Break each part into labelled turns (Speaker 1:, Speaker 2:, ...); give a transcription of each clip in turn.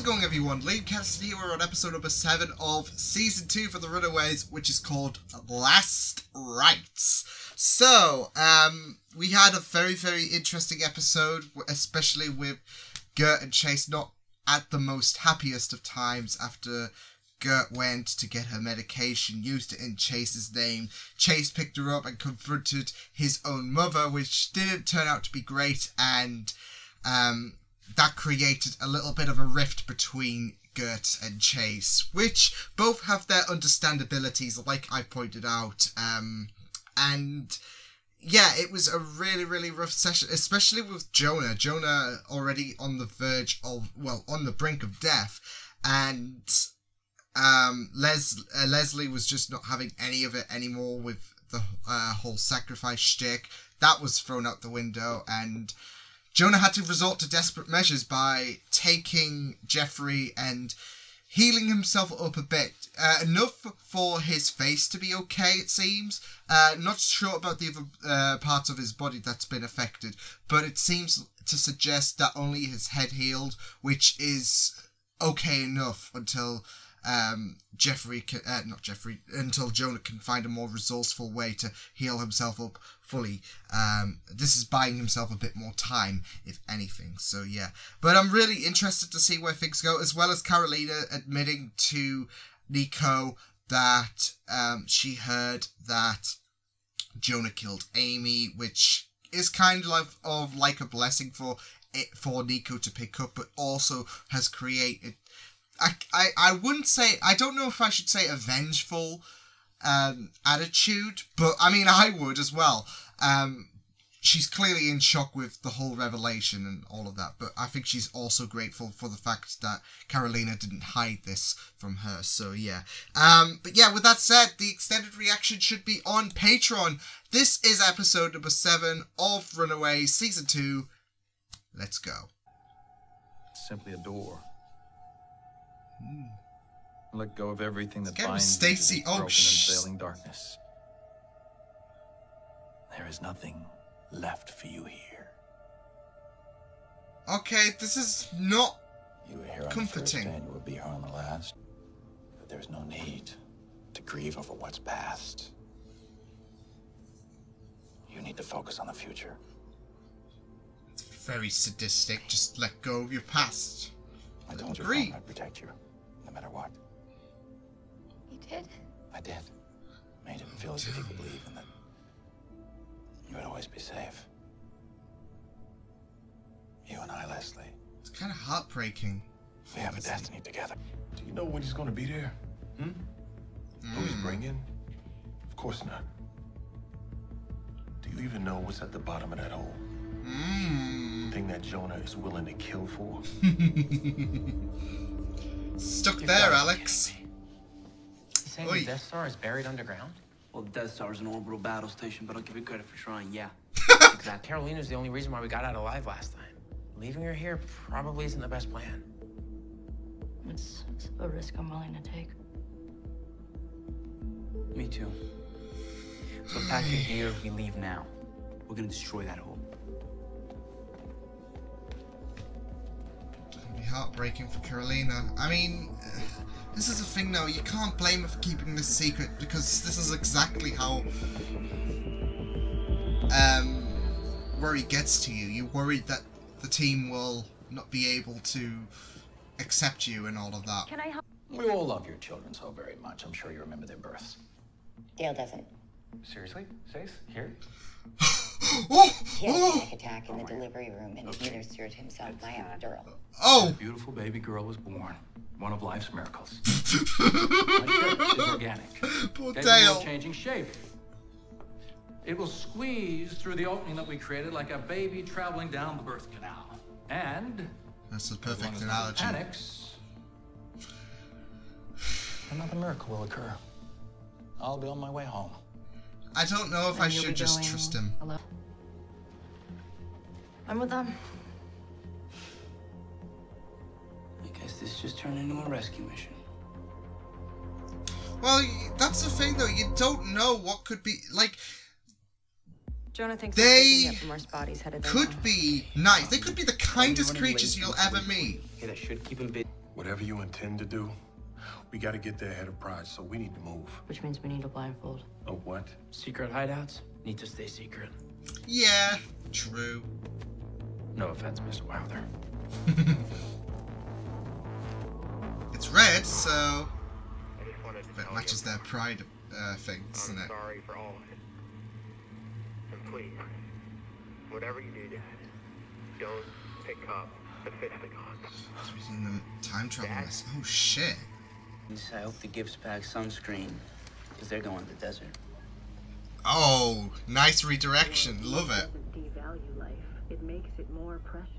Speaker 1: it going, everyone? Catterson here. We're on episode number 7 of Season 2 for the Runaways, which is called Last Rites. So, we had a very, very interesting episode, especially with Gert and Chase not at the most happiest of times after Gert went to get her medication, used it in Chase's name. Chase picked her up and confronted his own mother, which didn't turn out to be great, and that created a little bit of a rift between Gert and Chase, which both have their understandabilities, like I pointed out. And yeah, it was a really, really rough session, especially with Jonah. Jonah already on the verge of, well, on the brink of death, and Leslie was just not having any of it anymore with the whole sacrifice shtick. That was thrown out the window, and Jonah had to resort to desperate measures by taking Jeffrey and healing himself up a bit. Enough for his face to be okay, it seems. Not sure about the other parts of his body that's been affected, but it seems to suggest that only his head healed, which is okay enough until until Jonah can find a more resourceful way to heal himself up fully. This is buying himself a bit more time, if anything. So yeah, but I'm really interested to see where things go, as well as Carolina admitting to Nico that she heard that Jonah killed Amy, which is kind of like a blessing for Nico to pick up, but also has created, I wouldn't say, I don't know if I should say a vengeful attitude, but I mean, I would as well. She's clearly in shock with the whole revelation and all of that, but I think she's also grateful for the fact that Carolina didn't hide this from her, so yeah. But yeah, with that said, the extended reaction should be on Patreon. This is episode number 7 of Runaways, Season 2. Let's go.
Speaker 2: It's simply a door. Let go of everything that binds
Speaker 1: Stacy.
Speaker 2: you to this broken and failing darkness. There is nothing left for you here.
Speaker 1: Okay, this is not
Speaker 3: you were here on
Speaker 1: comforting.
Speaker 3: The first and you will be here on the last. But there's no need to grieve over what's past. You need to focus on the future.
Speaker 1: It's very sadistic. Just let go of your past.
Speaker 3: I told your father I'd protect you, no matter what.
Speaker 4: You did?
Speaker 3: I did. Made him feel as if he could believe in that you would always be safe. You and I, Leslie.
Speaker 1: It's kind of heartbreaking.
Speaker 3: We have a destiny together.
Speaker 5: Do you know when he's going to be there? Who he's bringing? Of course not. Do you even know what's at the bottom of that hole? Thing that Jonah is willing to kill for?
Speaker 1: Stuck there, Alex.
Speaker 6: You saying the Death Star is buried underground?
Speaker 7: Well, the Death Star is an orbital battle station, but I'll give you credit for trying, yeah.
Speaker 6: Exactly. Carolina's the only reason why we got out alive last time. Leaving her here probably isn't the best plan.
Speaker 4: It's a risk I'm willing to take.
Speaker 7: Me too. So pack your gear, we leave now. We're gonna destroy that hole.
Speaker 1: It's gonna be heartbreaking for Carolina. I mean, this is the thing though, you can't blame her for keeping this secret, because this is exactly how worry gets to you. You're worried that the team will not be able to accept you and all of that.
Speaker 4: Can I help?
Speaker 3: We all love your children so very much. I'm sure you remember their births.
Speaker 8: Dale doesn't.
Speaker 6: Seriously? Safe? Here?
Speaker 8: He had a panic attack in the delivery room and administered himself by epidural.
Speaker 1: Oh!
Speaker 2: A beautiful baby girl was born. One of life's miracles. My shirt is organic.
Speaker 1: Poor
Speaker 2: Capable
Speaker 1: Dale.
Speaker 2: of changing shape. It will squeeze through the opening that we created like a baby traveling down the birth canal. And
Speaker 1: That's a perfect
Speaker 2: as long as
Speaker 1: analogy.
Speaker 2: nothing panics,
Speaker 3: Another miracle will occur. I'll be on my way home.
Speaker 1: I don't know if I
Speaker 4: And you'll
Speaker 1: should
Speaker 4: be
Speaker 1: just
Speaker 4: going
Speaker 1: trust him.
Speaker 4: alone. I'm with them.
Speaker 7: I guess this just turned into a rescue mission.
Speaker 1: Well, that's the thing though, you don't know what could be, like,
Speaker 4: Jonah thinks
Speaker 1: they
Speaker 4: from worse bodies headed
Speaker 1: could be nice. They could be the kindest creatures you'll ever meet.
Speaker 7: Okay, that should keep him busy.
Speaker 5: Whatever you intend to do, we got to get there ahead of Pride, so we need to move.
Speaker 4: Which means we need a blindfold.
Speaker 5: Oh, what?
Speaker 6: Secret hideouts need to stay secret.
Speaker 1: Yeah, true.
Speaker 6: No offense, Mr. Wilder.
Speaker 1: It's red, so it matches their pride things, isn't it?
Speaker 9: Sorry for all of it. And please, whatever you do, Dad, don't pick up the fisticons.
Speaker 1: He's using them time travel this. Oh shit.
Speaker 7: I hope the gift's pack sunscreen, because they're going to the desert.
Speaker 1: Oh, nice redirection. Love it.
Speaker 10: Doesn't devalue life. It makes it more precious.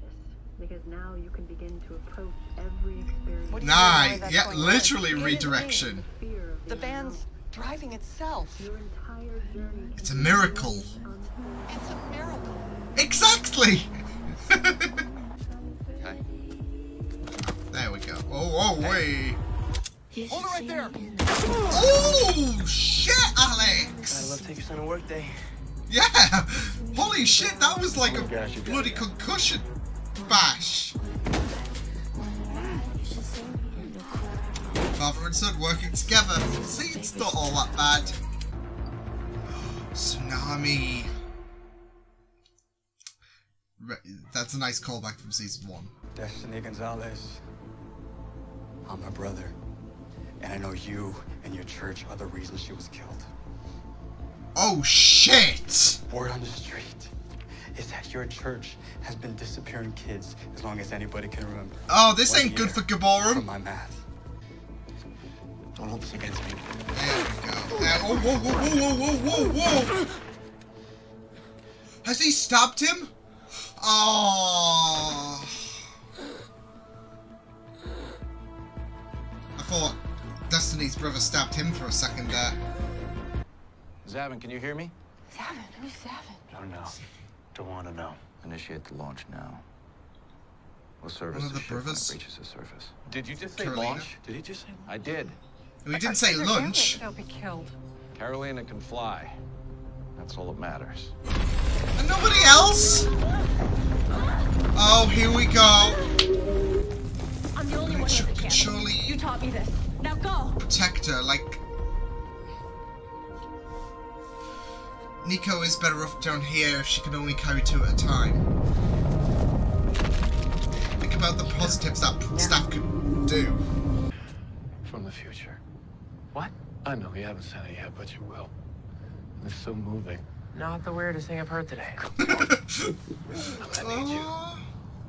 Speaker 10: Because now you can begin to approach every experience.
Speaker 1: Nice. Yeah, literally redirection.
Speaker 10: The van's driving itself. Your entire journey.
Speaker 1: It's a miracle.
Speaker 10: It's a miracle.
Speaker 1: Exactly.
Speaker 7: Okay.
Speaker 1: There we go. Oh, wait.
Speaker 9: Hold it right there.
Speaker 1: Oh, shit, Alex.
Speaker 7: I love to take us on a work day.
Speaker 1: Yeah. Holy shit, that was like a bloody concussion bash. Father and son working together. See, it's not all that bad. Tsunami. That's a nice callback from season 1.
Speaker 3: Destiny Gonzalez, I'm her brother. And I know you and your church are the reason she was killed.
Speaker 1: Oh, shit!
Speaker 3: Word on the street is that your church has been disappearing kids as long as anybody can remember.
Speaker 1: Oh, this
Speaker 3: 1
Speaker 1: ain't good
Speaker 3: year
Speaker 1: for Gaborum.
Speaker 3: from my math. Don't hold this against me.
Speaker 1: There we go. There. Oh, whoa, whoa, whoa, whoa, whoa, whoa! Has he stabbed him? Oh. I thought Destiny's brother stabbed him for a second there.
Speaker 2: Zavin, can you hear me?
Speaker 4: Zavin? Who's Zavin?
Speaker 5: Don't know. Don't want to know.
Speaker 3: Initiate the launch now. We'll service
Speaker 1: One of
Speaker 3: the
Speaker 1: the
Speaker 3: ship when
Speaker 1: brothers?
Speaker 3: it reaches the surface.
Speaker 2: Did you just say
Speaker 1: Carolina?
Speaker 2: launch?
Speaker 3: Did he just say
Speaker 2: I did.
Speaker 1: We didn't say lunch.
Speaker 10: Don't be killed.
Speaker 2: Carolina can fly. That's all that matters.
Speaker 1: And nobody else? Oh, here we go.
Speaker 4: I'm the only one who can.
Speaker 1: Surely
Speaker 4: You taught me this. Now go!
Speaker 1: protect her, like... Nico is better off down here if she can only carry 2 at a time. Think about the positives that staff could do.
Speaker 5: From the future.
Speaker 6: What?
Speaker 5: I know you haven't said it yet, but you will. It's so moving.
Speaker 6: Not the weirdest thing I've heard today.
Speaker 5: I'm gonna need you.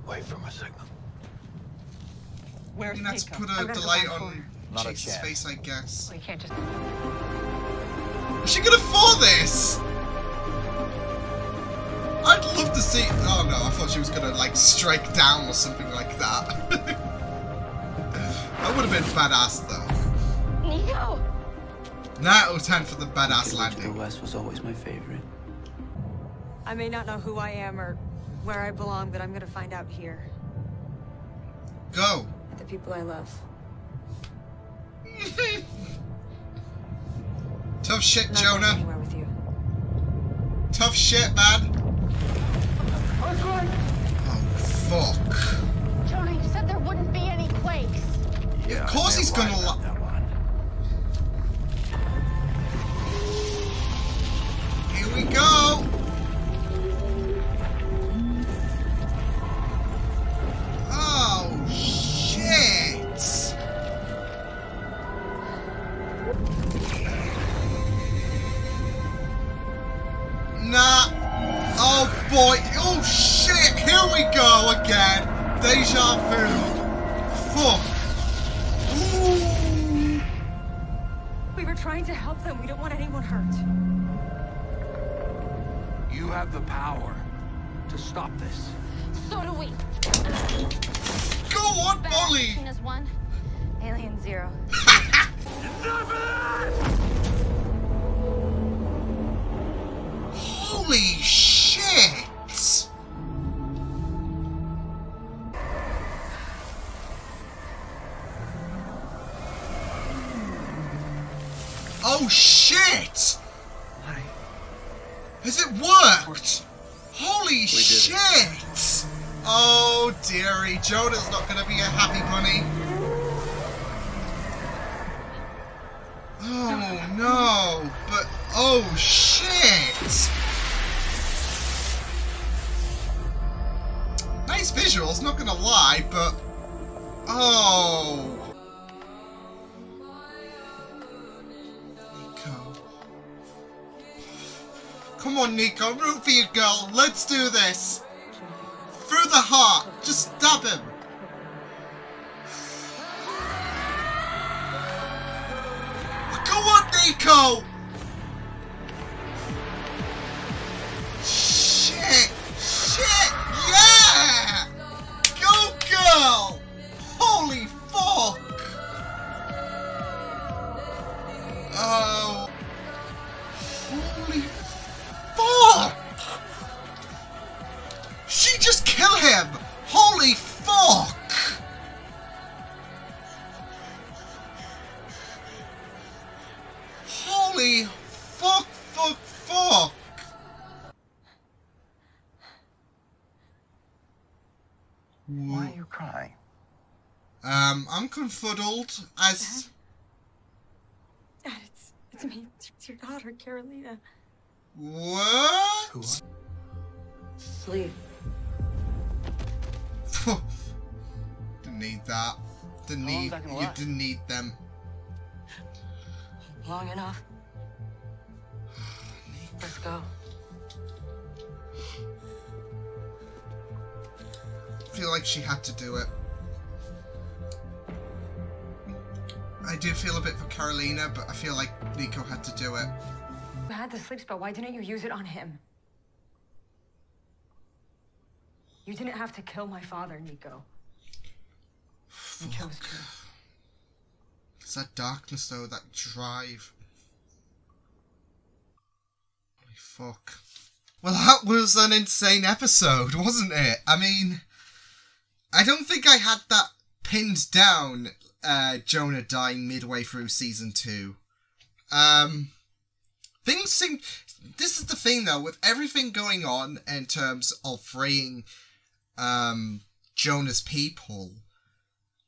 Speaker 5: Wait for my signal.
Speaker 10: Where's
Speaker 1: You have to
Speaker 10: Nico?
Speaker 1: put a
Speaker 10: I'm gonna
Speaker 1: delay
Speaker 10: go back
Speaker 1: on
Speaker 10: for her.
Speaker 3: Not a
Speaker 1: Jesus'
Speaker 3: chance.
Speaker 1: face, I guess.
Speaker 10: We can't just...
Speaker 1: Is she gonna fall this? I'd love to see... Oh no, I thought she was gonna like strike down or something like that. That would have been badass though.
Speaker 4: Nico!
Speaker 1: 9 out of 10 for the badass
Speaker 7: The
Speaker 1: landing.
Speaker 7: West was always my favorite.
Speaker 10: I may not know who I am or where I belong, but I'm gonna find out here.
Speaker 1: Go.
Speaker 10: The people I love.
Speaker 1: Tough shit,
Speaker 10: I'm not going
Speaker 1: Jonah.
Speaker 10: anywhere with you.
Speaker 1: Tough shit, man. Oh, fuck.
Speaker 4: Jonah, you said there wouldn't be any quakes.
Speaker 5: Yeah,
Speaker 1: Of course he's gonna
Speaker 5: lie.
Speaker 1: Here we go. Oh, shit. Nah. Oh, boy. Oh, shit. Here we go again. Deja vu. Fuck. Ooh.
Speaker 10: We were trying to help them. We don't want anyone hurt.
Speaker 2: You have the power to stop this.
Speaker 4: So do we.
Speaker 1: Go on, Molly.
Speaker 4: Is 1, alien 0.
Speaker 1: Holy shit! Oh shit! Has it worked? Holy shit! Oh dearie, Jonah's not gonna be a happy bunny. Oh no! But oh shit! Nice visuals, not gonna lie, but oh. Nico. Come on, Nico, root for your girl. Let's do this. Through the heart. Just stab him. Go on, Nico. Shit. Shit. Yeah. Go, girl. Holy fuck. Oh. Holy fuck! She just killed him! Holy fuck! Holy fuck.
Speaker 5: Why are you crying?
Speaker 1: I'm confuddled as...
Speaker 4: Dad, it's me. It's your daughter, Carolina.
Speaker 1: What?
Speaker 5: Who?
Speaker 4: Sleep.
Speaker 1: Didn't need that. Didn't need... You didn't need them.
Speaker 4: Long enough. Let's go.
Speaker 1: I feel like she had to do it. I do feel a bit for Carolina, but I feel like Nico had to do it.
Speaker 4: You had the sleep spell. Why didn't you use it on him? You didn't have to kill my father, Nico. You chose to.
Speaker 1: It's that darkness, though, that drive. Holy fuck. Well, that was an insane episode, wasn't it? I mean, I don't think I had that pinned down, Jonah dying midway through season 2. Things seem... This is the thing, though, with everything going on in terms of freeing Jonah's people,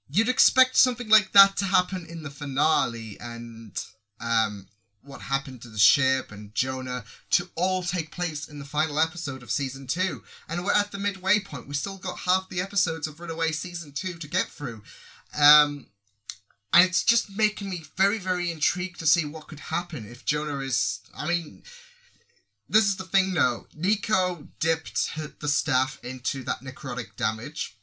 Speaker 1: you'd expect something like that to happen in the finale, and what happened to the ship and Jonah to all take place in the final episode of season 2. And we're at the midway point. We still got half the episodes of Runaways season 2 to get through. And it's just making me very, very intrigued to see what could happen if Jonah is... I mean, this is the thing though. Nico dipped the staff into that necrotic damage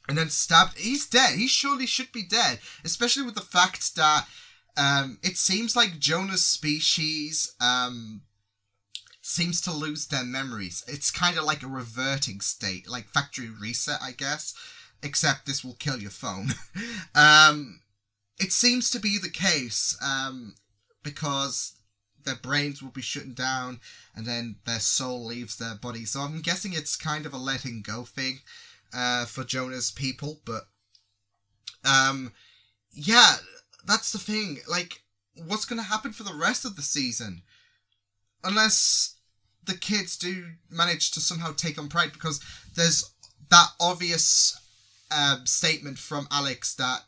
Speaker 1: and then stabbed... He's dead. He surely should be dead. Especially with the fact that it seems like Jonah's species seems to lose their memories. It's kind of like a reverting state, like factory reset, I guess. Except this will kill your phone. It seems to be the case because their brains will be shutting down and then their soul leaves their body. So I'm guessing it's kind of a letting go thing for Jonah's people. But yeah, that's the thing. Like, what's going to happen for the rest of the season? Unless the kids do manage to somehow take on Pride, because there's that obvious statement from Alex that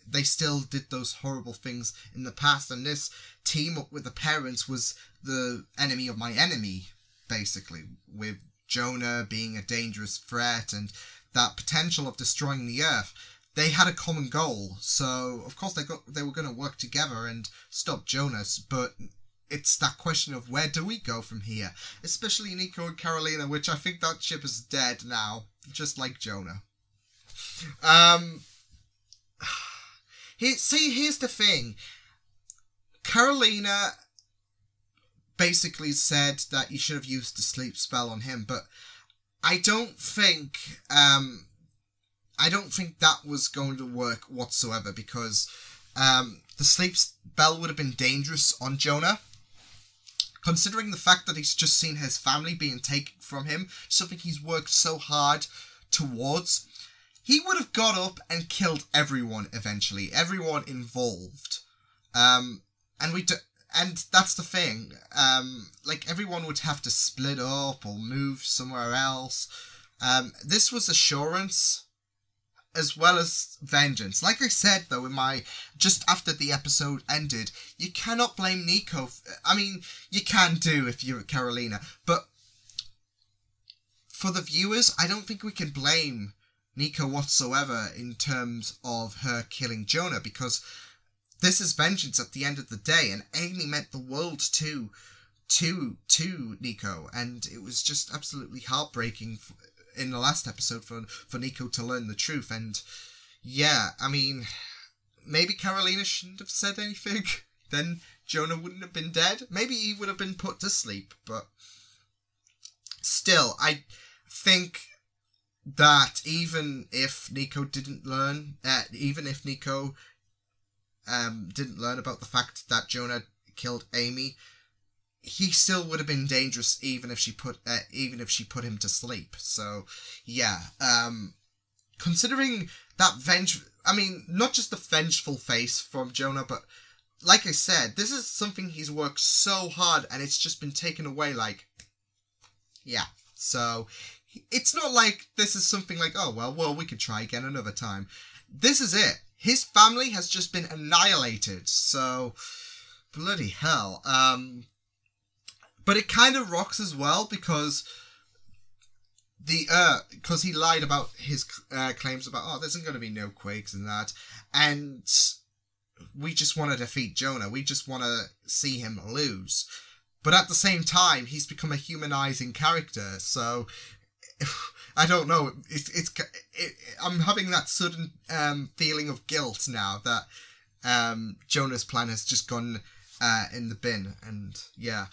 Speaker 1: they still did those horrible things in the past, and this team up with the parents was the enemy of my enemy, basically, with Jonah being a dangerous threat and that potential of destroying the Earth. They had a common goal, so of course they were going to work together and stop Jonas, but it's that question of where do we go from here? Especially Nico and Carolina, which I think that ship is dead now, just like Jonah. Here's the thing. Carolina basically said that you should have used the sleep spell on him, but I don't think that was going to work whatsoever, because the sleep spell would have been dangerous on Jonah, considering the fact that he's just seen his family being taken from him, something he's worked so hard towards. He would have got up and killed everyone eventually, everyone involved. And that's the thing. Like, everyone would have to split up or move somewhere else. This was assurance. as well as vengeance. Like I said, though, just after the episode ended, you cannot blame Nico. I mean, you can do if you're Carolina, but for the viewers, I don't think we can blame Nico whatsoever in terms of her killing Jonah, because this is vengeance at the end of the day, and Amy meant the world to Nico, and it was just absolutely heartbreaking in the last episode for Nico to learn the truth. And yeah, I mean, maybe Carolina shouldn't have said anything. Then Jonah wouldn't have been dead. Maybe he would have been put to sleep, but still, I think that even if Nico didn't learn about the fact that Jonah killed Amy, he still would have been dangerous even if she put him to sleep. So yeah, considering that not just the vengeful face from Jonah, but like I said, this is something he's worked so hard and it's just been taken away. Like, yeah, so it's not like this is something like, oh well we could try again another time. This is it. His family has just been annihilated. So bloody hell. But it kind of rocks as well because he lied about his claims about, there's going to be no quakes and that, and we just want to defeat Jonah. We just want to see him lose. But at the same time, he's become a humanizing character. So I don't know. I'm having that sudden feeling of guilt now that Jonah's plan has just gone in the bin. And yeah,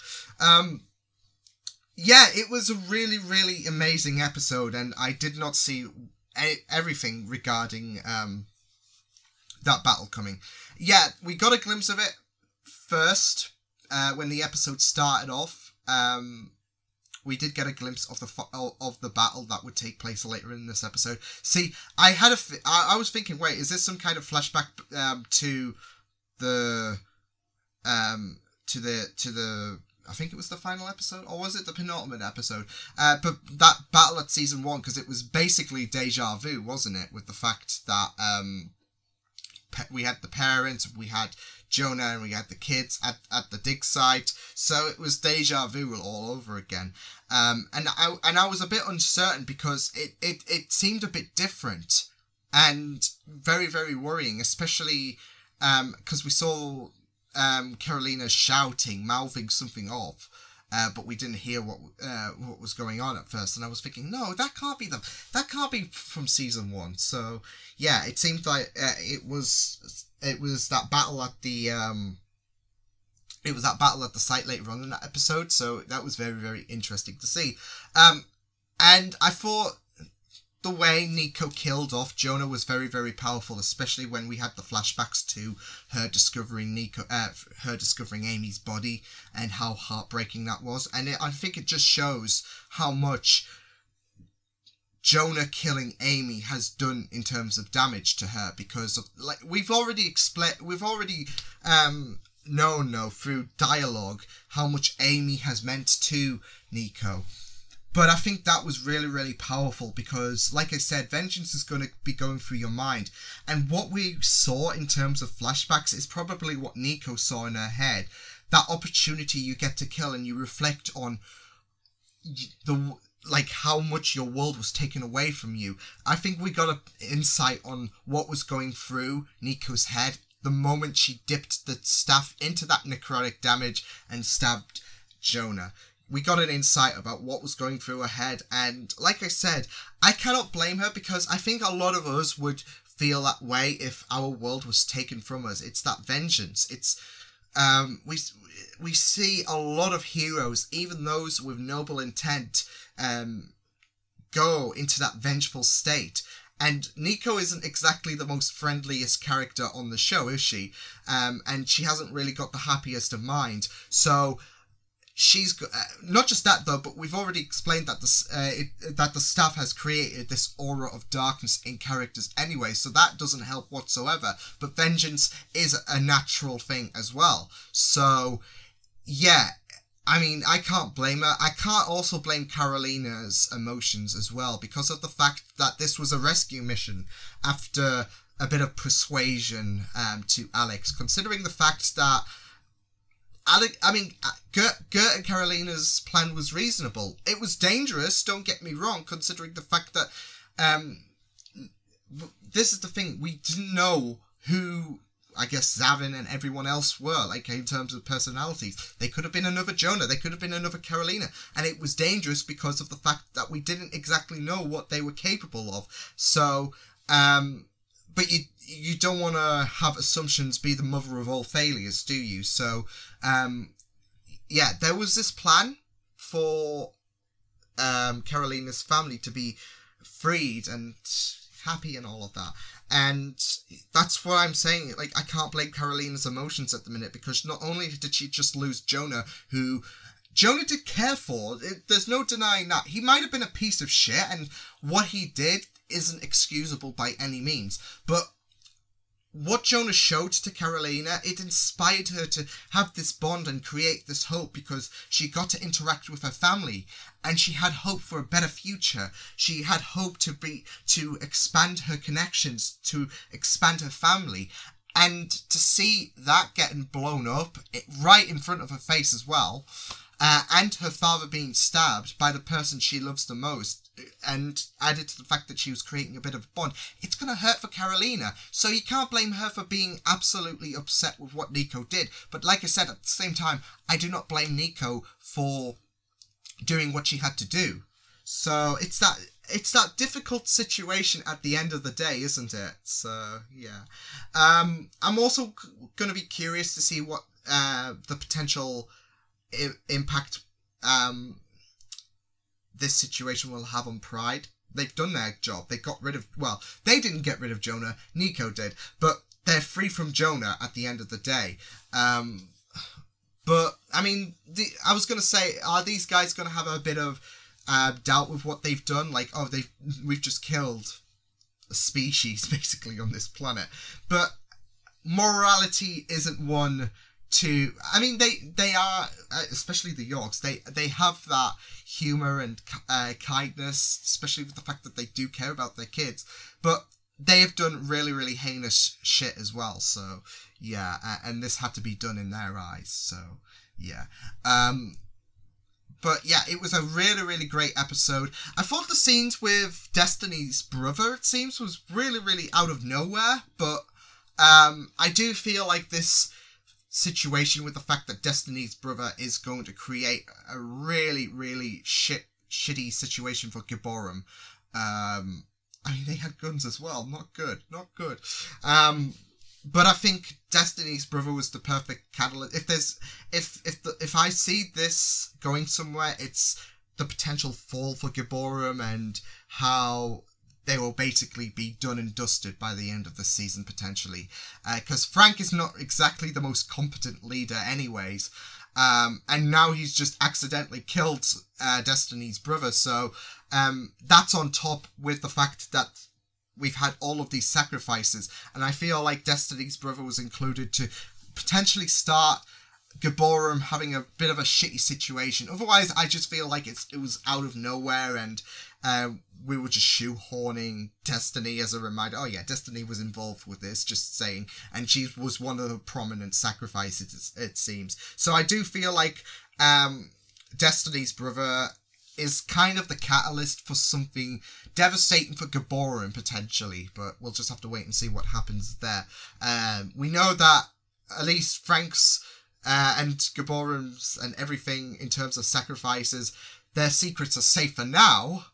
Speaker 1: it was a really, really amazing episode, and I did not see everything regarding that battle coming. Yeah, we got a glimpse of it first when the episode started off. We did get a glimpse of the battle that would take place later in this episode. See, I was thinking, wait, is this some kind of flashback to the I think it was the final episode, or was it the penultimate episode? But that battle at season 1, because it was basically deja vu, wasn't it? With the fact that we had the parents, we had Jonah, and we had the kids at the dig site. So it was deja vu all over again. And I was a bit uncertain because it seemed a bit different and very, very worrying, especially because we saw Carolina shouting, mouthing something off, but we didn't hear what was going on at first, and I was thinking, no, that can't be from season 1. So yeah, it seemed like it was that battle at the site later on in that episode. So that was very, very interesting to see. And I thought the way Nico killed off Jonah was very, very powerful, especially when we had the flashbacks to her discovering Amy's body and how heartbreaking that was. And I think it just shows how much Jonah killing Amy has done in terms of damage to her, because of, like, we've already known through dialogue how much Amy has meant to Nico. But I think that was really, really powerful because, like I said, vengeance is going to be going through your mind. And what we saw in terms of flashbacks is probably what Nico saw in her head. That opportunity you get to kill, and you reflect on how much your world was taken away from you. I think we got an insight on what was going through Nico's head the moment she dipped the staff into that necrotic damage and stabbed Jonah. We got an insight about what was going through her head, and like I said, I cannot blame her because I think a lot of us would feel that way if our world was taken from us. It's that vengeance. It's we see a lot of heroes, even those with noble intent, go into that vengeful state. And Nico isn't exactly the most friendliest character on the show, is she? And she hasn't really got the happiest of mind. So she's not just that though, but we've already explained that the staff has created this aura of darkness in characters anyway, so that doesn't help whatsoever. But vengeance is a natural thing as well. So yeah, I mean, I can't blame her. I can't also blame Carolina's emotions as well, because of the fact that this was a rescue mission after a bit of persuasion to Alex, considering the fact that Gert and Carolina's plan was reasonable. It was dangerous, don't get me wrong, considering the fact that this is the thing, we didn't know who, I guess, Zavin and everyone else were, like, in terms of personalities. They could have been another Jonah, they could have been another Carolina, and it was dangerous because of the fact that we didn't exactly know what they were capable of. So, but you don't want to have assumptions be the mother of all failures, do you? So, yeah, there was this plan for Carolina's family to be freed and happy and all of that. And that's what I'm saying. Like, I can't blame Carolina's emotions at the minute, because not only did she just lose Jonah, who Jonah did care for. There's no denying that. He might have been a piece of shit, and what he did isn't excusable by any means. But what Jonah showed to Carolina, it inspired her to have this bond and create this hope, because she got to interact with her family, and she had hope for a better future. She had hope to expand her connections, to expand her family, and to see that getting blown up right in front of her face as well, and her father being stabbed by the person she loves the most, and added to the fact that she was creating a bit of a bond, it's going to hurt for Carolina. So you can't blame her for being absolutely upset with what Nico did. But like I said, at the same time, I do not blame Nico for doing what she had to do. So it's that difficult situation at the end of the day, isn't it? So yeah, I'm also going to be curious to see what the potential impact this situation will have on Pride. They've done their job. They got rid of, well, they didn't get rid of Jonah, Nico did, but they're free from Jonah at the end of the day. But I mean, I was going to say, are these guys going to have a bit of doubt with what they've done? Like, oh, we've just killed a species basically on this planet. But morality isn't one to, I mean, they are, especially the Yorks, they have that humour and kindness, especially with the fact that they do care about their kids, but they have done really, really heinous shit as well. So yeah, and this had to be done in their eyes. So yeah, but yeah, it was a really, really great episode. I thought the scenes with Destiny's brother, it seems, was really, really out of nowhere, but I do feel like this situation with the fact that Destiny's brother is going to create a really, really shitty situation for Gibborim. I mean, they had guns as well. Not good. But I think Destiny's brother was the perfect catalyst. If I see this going somewhere, it's the potential fall for Gibborim and how they will basically be done and dusted by the end of the season, potentially. Because Frank is not exactly the most competent leader anyways. And now he's just accidentally killed Destiny's brother. So that's on top with the fact that we've had all of these sacrifices. And I feel like Destiny's brother was included to potentially start Gibborim having a bit of a shitty situation. Otherwise, I just feel like it was out of nowhere, and we were just shoehorning Destiny as a reminder. Oh yeah, Destiny was involved with this, just saying, and she was one of the prominent sacrifices, it seems. So I do feel like Destiny's brother is kind of the catalyst for something devastating for Gibborim, potentially, but we'll just have to wait and see what happens there. We know that at least Frank's and Gibborim's and everything in terms of sacrifices, their secrets are safer now.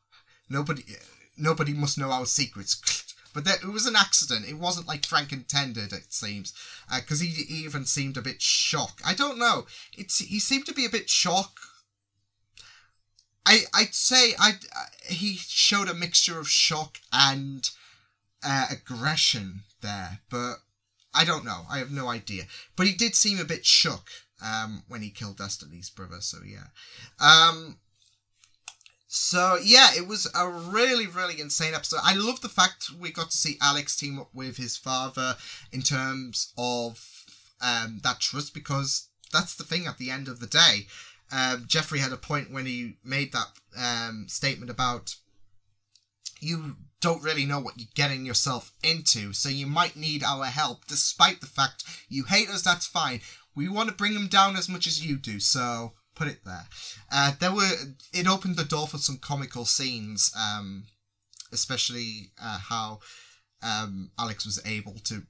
Speaker 1: Nobody must know our secrets. But it was an accident. It wasn't like Frank intended, it seems. Because he even seemed a bit shocked. I don't know. He seemed to be a bit shocked. I'd say he showed a mixture of shock and aggression there. But I don't know. I have no idea. But he did seem a bit shook when he killed Destiny's brother. So yeah. So yeah, it was a really, really insane episode. I love the fact we got to see Alex team up with his father in terms of that trust, because that's the thing at the end of the day. Jeffrey had a point when he made that statement about you don't really know what you're getting yourself into, so you might need our help. Despite the fact you hate us, that's fine. We want to bring them down as much as you do, so put it there. It opened the door for some comical scenes, especially how Alex was able to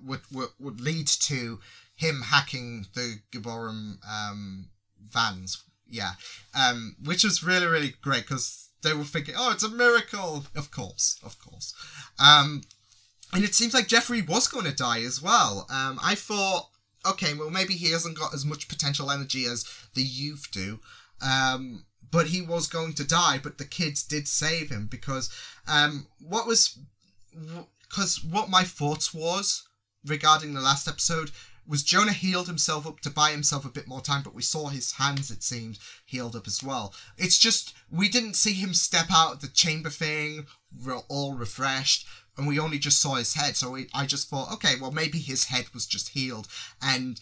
Speaker 1: would lead to him hacking the Gibborim vans, which was really, really great, because they were thinking, oh, it's a miracle, of course. And it seems like Jeffrey was going to die as well. I thought, okay, well, maybe he hasn't got as much potential energy as the youth do, but he was going to die, but the kids did save him, because what my thoughts was regarding the last episode was Jonah healed himself up to buy himself a bit more time, but we saw his hands, it seemed, healed up as well. It's just, we didn't see him step out of the chamber thing, all refreshed, and we only just saw his head, so I just thought, okay, well, maybe his head was just healed, and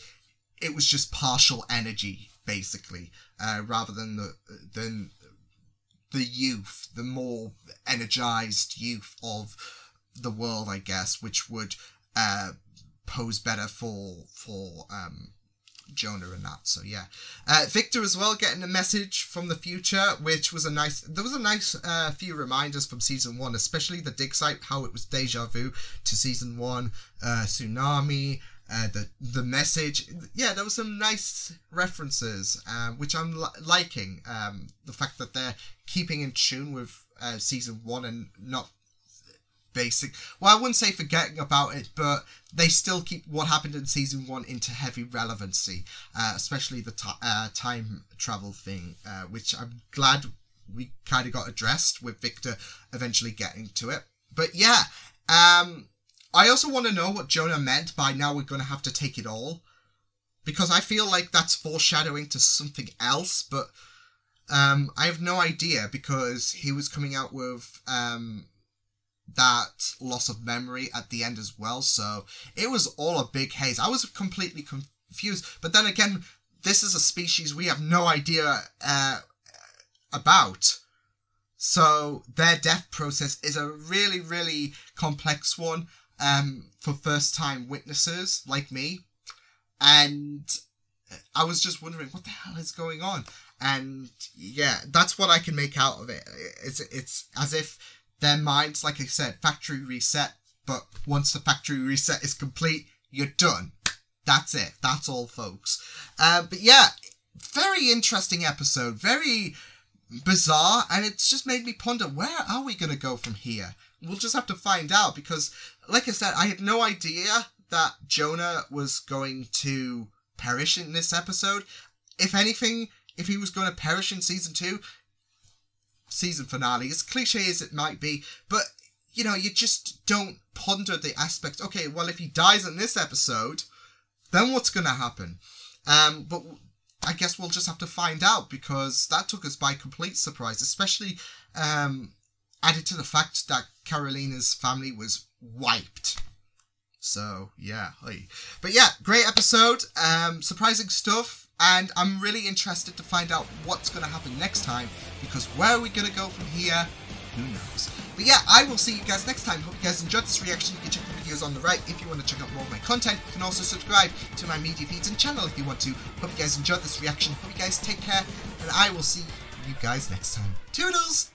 Speaker 1: it was just partial energy, basically, rather than the youth, the more energized youth of the world, I guess, which would pose better for Jonah and that. So yeah, Victor as well getting a message from the future, which was there was a nice few reminders from season 1, especially the dig site, how it was deja vu to season 1, tsunami, the message. Yeah, there was some nice references, which I'm liking. The fact that they're keeping in tune with season 1 and not I wouldn't say forgetting about it, but they still keep what happened in season 1 into heavy relevancy, especially the time travel thing, which I'm glad we kind of got addressed with Victor eventually getting to it. But yeah, I also want to know what Jonah meant by now we're going to have to take it all, because I feel like that's foreshadowing to something else, but I have no idea, because he was coming out with that loss of memory at the end as well, so it was all a big haze. I was completely confused, but then again, this is a species we have no idea about, so their death process is a really, really complex one for first-time witnesses like me, and I was just wondering what the hell is going on. And yeah, that's what I can make out of it. It's as if their minds, like I said, factory reset, but once the factory reset is complete, you're done. That's it. That's all, folks. But yeah, very interesting episode, very bizarre, and it's just made me ponder, where are we going to go from here? We'll just have to find out, because, like I said, I had no idea that Jonah was going to perish in this episode. If anything, if he was going to perish in season 2, season finale, as cliche as it might be, but you know, you just don't ponder the aspect, okay, well, if he dies in this episode, then what's going to happen? But I guess we'll just have to find out, because that took us by complete surprise, especially added to the fact that Carolina's family was wiped. So yeah, but yeah, great episode, surprising stuff. And I'm really interested to find out what's going to happen next time, because where are we going to go from here? Who knows? But yeah, I will see you guys next time. Hope you guys enjoyed this reaction. You can check the videos on the right if you want to check out more of my content. You can also subscribe to my media feeds and channel if you want to. Hope you guys enjoyed this reaction. Hope you guys take care, and I will see you guys next time. Toodles!